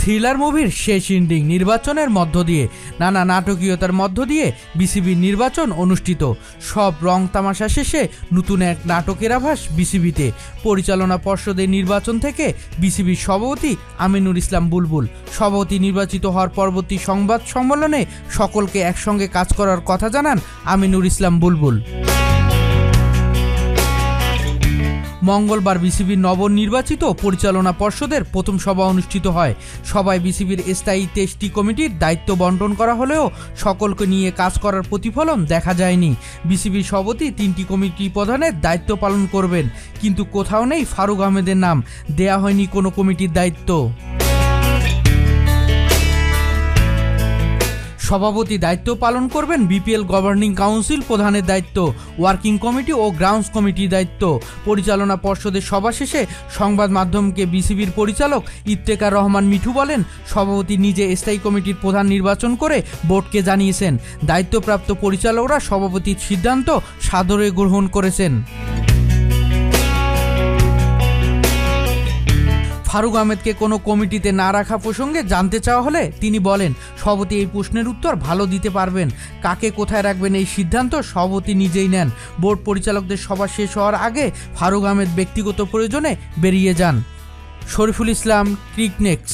Thriller মুভির শেষ ending নির্বাচনের মধ্য দিয়ে নানা নাটকীয়তার মধ্য দিয়ে বিসিবির নির্বাচন অনুষ্ঠিত। সব রং তামাশা শেষে নতুন এক নাটকের আভাস বিসিবিতে। পরিচালনা পর্ষদের নির্বাচন থেকে বিসিবির সভাপতি আমিনুর ইসলাম বুলবুল সভাপতি নির্বাচিত হওয়ার পরবর্তী সংবাদ সম্মেলনে সকলকে একসঙ্গে কাজ করার কথা জানান আমিনুর ইসলাম বুলবুল। মঙ্গলবার বিসিবির নবনির্বাচিত পরিচালনা পর্ষদের প্রথম সভা অনুষ্ঠিত হয়। সভায় বিসিবির স্থায়ী 23টি কমিটির দায়িত্ব বন্টন করা হলেও সকলকে নিয়ে কাজ করার প্রতিফলন দেখা যায়নি। বিসিবির সভাপতি 3টি কমিটি প্রধানের দায়িত্ব পালন করবেন, কিন্তু কোথাও নেই ফারুক আহমেদের নাম, দেয়া হয়নি কোনো কমিটির দায়িত্ব। সভাপতি দায়িত্ব পালন করবেন বিপিএল গভর্নিং কাউন্সিল প্রধানের দায়িত্ব, ওয়ার্কিং কমিটি ও গ্রাউন্ডস কমিটির দায়িত্ব। পরিচালনা পর্ষদের সভা শেষে সংবাদ মাধ্যমকে বিসিবির পরিচালক ইফতেখার রহমান মিঠু বলেন, সভাপতি নিজে স্থায়ী কমিটির প্রধান নির্বাচন করে বোর্ডকে জানিয়েছেন। দায়িত্বপ্রাপ্ত পরিচালকরা সভাপতির সিদ্ধান্ত সাদরে গ্রহণ করেছেন। ফারুক আহমেদকে কোনো কমিটিতে না রাখা প্রসঙ্গে জানতে চাওয়া হলে তিনি বলেন, সভাপতি এই প্রশ্নের উত্তর ভালো দিতে পারবেন। কাকে কোথায় রাখবেন এই সিদ্ধান্ত সভাপতি নিজেই নেন। বোর্ড পরিচালকদের সভা শেষ হওয়ার আগে ফারুক আহমেদ ব্যক্তিগত প্রয়োজনে বেরিয়ে যান। শরীফুল ইসলাম, ক্রিকনেক্স।